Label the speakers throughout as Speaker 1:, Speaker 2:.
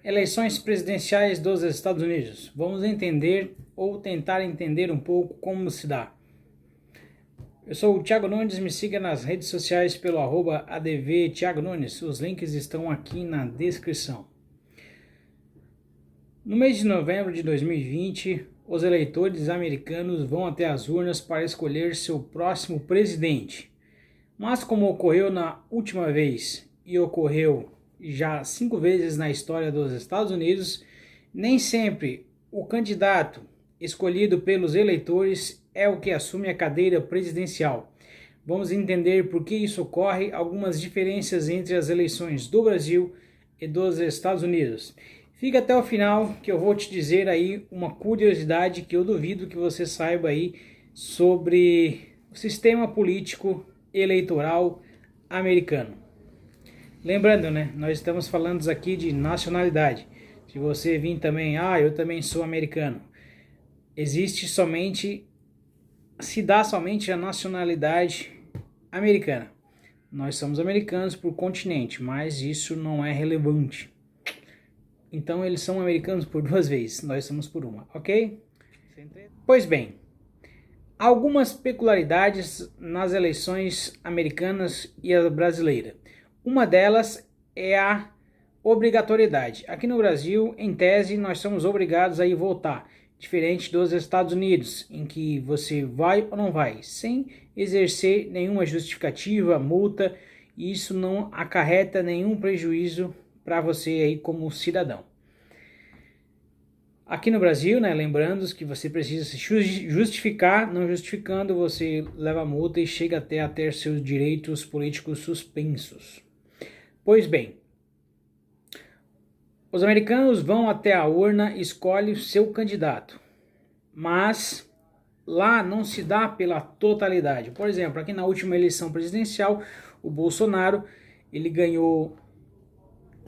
Speaker 1: Eleições presidenciais dos Estados Unidos. Vamos entender ou tentar entender um pouco como se dá. Eu sou o Thiago Nunes, me siga nas redes sociais pelo @adv Thiago Nunes. Os links estão aqui na descrição. No mês de novembro de 2020, os eleitores americanos vão até as urnas para escolher seu próximo presidente. Mas como ocorreu na última vez e ocorreu já 5 vezes na história dos Estados Unidos, nem sempre o candidato escolhido pelos eleitores é o que assume a cadeira presidencial. Vamos entender por que isso ocorre, algumas diferenças entre as eleições do Brasil e dos Estados Unidos. Fica até o final que eu vou te dizer aí uma curiosidade que eu duvido que você saiba aí sobre o sistema político eleitoral americano. Lembrando, né, nós estamos falando aqui de nacionalidade. Se você vir também, eu também sou americano. Se dá somente a nacionalidade americana. Nós somos americanos por continente, mas isso não é relevante. Então eles são americanos por 2 vezes, nós somos por uma, ok? Pois bem, algumas peculiaridades nas eleições americanas e a brasileira. Uma delas é a obrigatoriedade. Aqui no Brasil, em tese, nós somos obrigados a ir votar, diferente dos Estados Unidos, em que você vai ou não vai, sem exercer nenhuma justificativa, multa, e isso não acarreta nenhum prejuízo para você aí como cidadão. Aqui no Brasil, né, lembrando que você precisa se justificar, não justificando você leva multa e chega até a ter seus direitos políticos suspensos. Pois bem, os americanos vão até a urna e escolhem seu candidato, mas lá não se dá pela totalidade. Por exemplo, aqui na última eleição presidencial, o Bolsonaro ele ganhou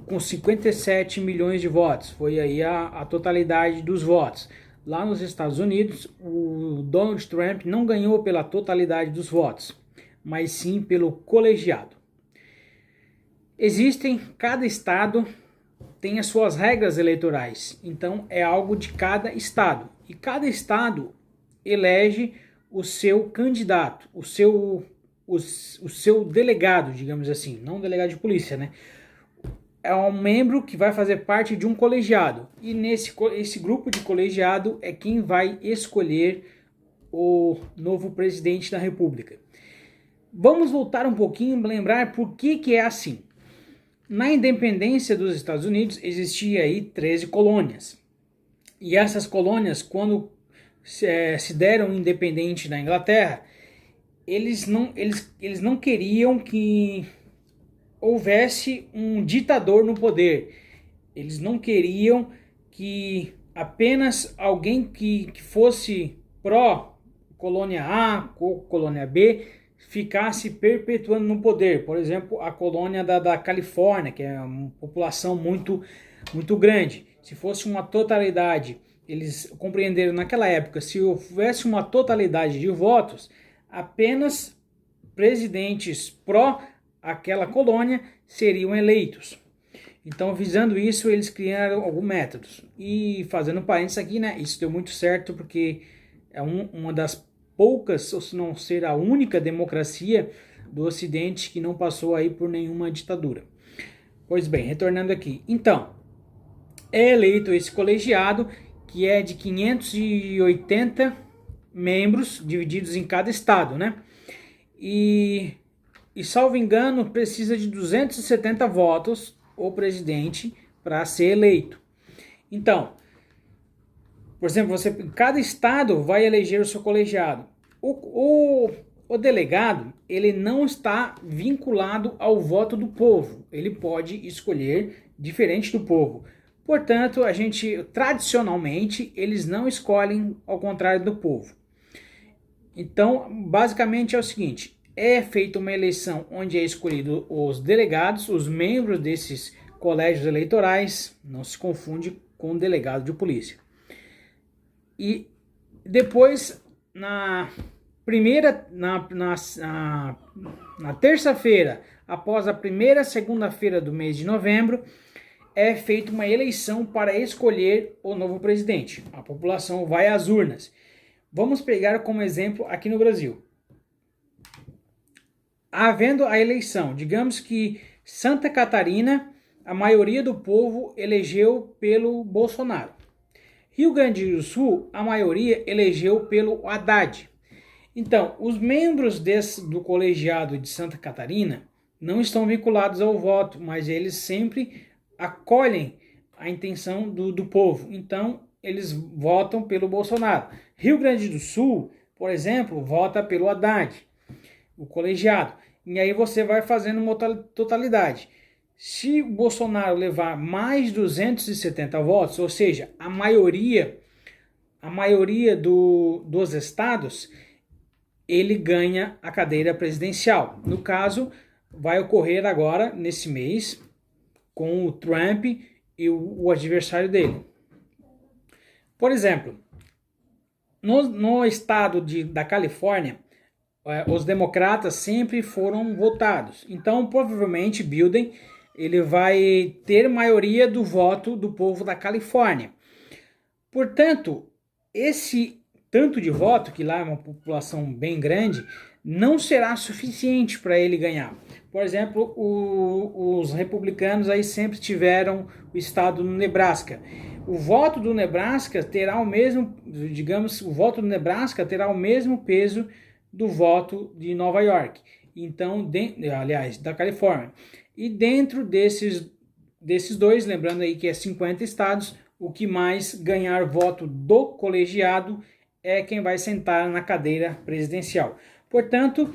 Speaker 1: com 57 milhões de votos, foi aí a totalidade dos votos. Lá nos Estados Unidos, o Donald Trump não ganhou pela totalidade dos votos, mas sim pelo colegiado. Cada estado tem as suas regras eleitorais, então é algo de cada estado. E cada estado elege o seu candidato, o seu delegado, digamos assim, não delegado de polícia, né? É um membro que vai fazer parte de um colegiado. E esse grupo de colegiado é quem vai escolher o novo presidente da República. Vamos voltar um pouquinho, lembrar por que é assim. Na independência dos Estados Unidos existia aí 13 colônias. E essas colônias, quando se deram independente da Inglaterra, eles não queriam que houvesse um ditador no poder. Eles não queriam que apenas alguém que fosse pró-colônia A ou colônia B ficasse perpetuando no poder. Por exemplo, a colônia da Califórnia, que é uma população muito, muito grande. Se fosse uma totalidade, eles compreenderam naquela época, se houvesse uma totalidade de votos, apenas presidentes pró aquela colônia seriam eleitos. Então, visando isso, eles criaram alguns métodos. E fazendo parênteses aqui, né, isso deu muito certo porque é uma das poucas, ou se não ser a única democracia do Ocidente que não passou aí por nenhuma ditadura. Pois bem, retornando aqui. Então, é eleito esse colegiado que é de 580 membros divididos em cada estado, né? E salvo engano, precisa de 270 votos o presidente para ser eleito. Então, por exemplo, cada estado vai eleger o seu colegiado. O delegado, ele não está vinculado ao voto do povo. Ele pode escolher diferente do povo. Portanto, tradicionalmente, eles não escolhem ao contrário do povo. Então, basicamente é o seguinte: é feita uma eleição onde é escolhido os delegados, os membros desses colégios eleitorais, não se confunde com delegado de polícia. E depois, na terça-feira, após a primeira segunda-feira do mês de novembro, é feita uma eleição para escolher o novo presidente. A população vai às urnas. Vamos pegar como exemplo aqui no Brasil. Havendo a eleição, digamos que Santa Catarina, a maioria do povo elegeu pelo Bolsonaro. Rio Grande do Sul, a maioria elegeu pelo Haddad. Então, os membros do colegiado de Santa Catarina não estão vinculados ao voto, mas eles sempre acolhem a intenção do povo. Então, eles votam pelo Bolsonaro. Rio Grande do Sul, por exemplo, vota pelo Haddad, o colegiado. E aí você vai fazendo uma totalidade. Se o Bolsonaro levar mais de 270 votos, ou seja, a maioria dos estados, ele ganha a cadeira presidencial. No caso, vai ocorrer agora, nesse mês, com o Trump e o adversário dele. Por exemplo, no estado da Califórnia, os democratas sempre foram votados. Então, provavelmente, Biden ele vai ter maioria do voto do povo da Califórnia. Portanto, esse tanto de voto, que lá é uma população bem grande, não será suficiente para ele ganhar. Por exemplo, os republicanos aí sempre tiveram o estado do Nebraska. O voto do Nebraska terá o mesmo, digamos, o voto do Nebraska terá o mesmo peso do voto de Nova York. Então, aliás, da Califórnia. E dentro desses dois, lembrando aí que é 50 estados, o que mais ganhar voto do colegiado é quem vai sentar na cadeira presidencial. Portanto,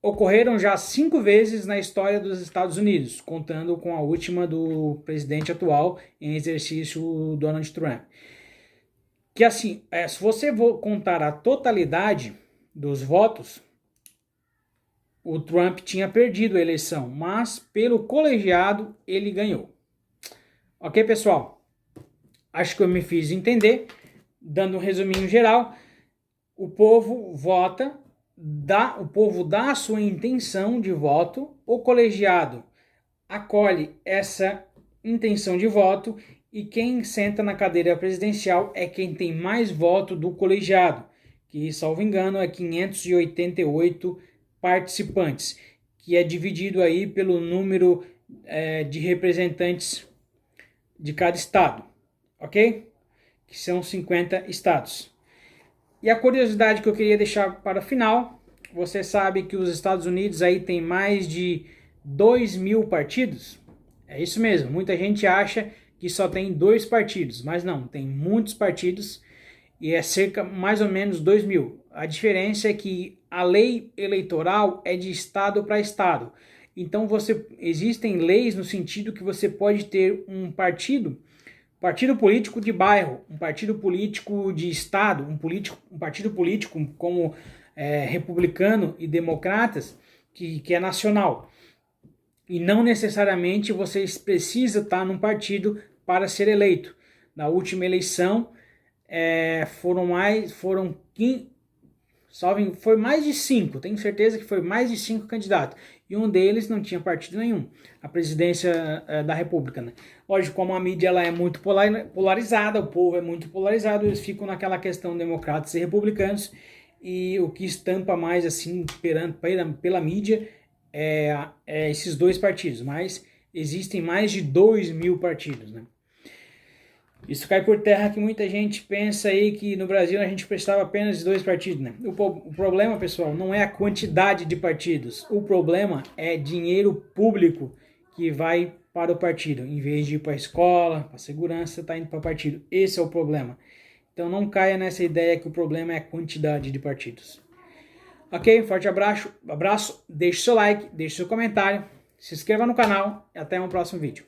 Speaker 1: ocorreram já 5 vezes na história dos Estados Unidos, contando com a última do presidente atual em exercício, Donald Trump. Que assim, se você for contar a totalidade dos votos, o Trump tinha perdido a eleição, mas pelo colegiado ele ganhou. Ok, pessoal? Acho que eu me fiz entender. Dando um resuminho geral, o povo vota, o povo dá a sua intenção de voto, o colegiado acolhe essa intenção de voto e quem senta na cadeira presidencial é quem tem mais voto do colegiado, que, salvo engano, é 588 participantes, que é dividido aí pelo número de representantes de cada estado, ok? Que são 50 estados. E a curiosidade que eu queria deixar para o final, você sabe que os Estados Unidos aí tem mais de 2.000 partidos? É isso mesmo, muita gente acha que só tem 2 partidos, mas não, tem muitos partidos e é cerca mais ou menos 2.000. A diferença é que a lei eleitoral é de estado para estado. Então existem leis no sentido que você pode ter um partido político de bairro, um partido político de estado, um partido político como republicano e democratas, que é nacional. E não necessariamente você precisa estar num partido para ser eleito. Na última eleição, foi mais de 5, tenho certeza que foi mais de 5 candidatos, e um deles não tinha partido nenhum, a presidência da república, né? Lógico, como a mídia ela é muito polarizada, o povo é muito polarizado, eles ficam naquela questão democratas e republicanos, e o que estampa mais assim pela mídia é esses 2 partidos, mas existem mais de 2.000 partidos, né? Isso cai por terra que muita gente pensa aí que no Brasil a gente precisava apenas de 2 partidos, né? O problema, pessoal, não é a quantidade de partidos. O problema é dinheiro público que vai para o partido. Em vez de ir para a escola, para a segurança, está indo para o partido. Esse é o problema. Então não caia nessa ideia que o problema é a quantidade de partidos. Ok? Forte abraço, deixe seu like, deixe seu comentário, se inscreva no canal e até um próximo vídeo.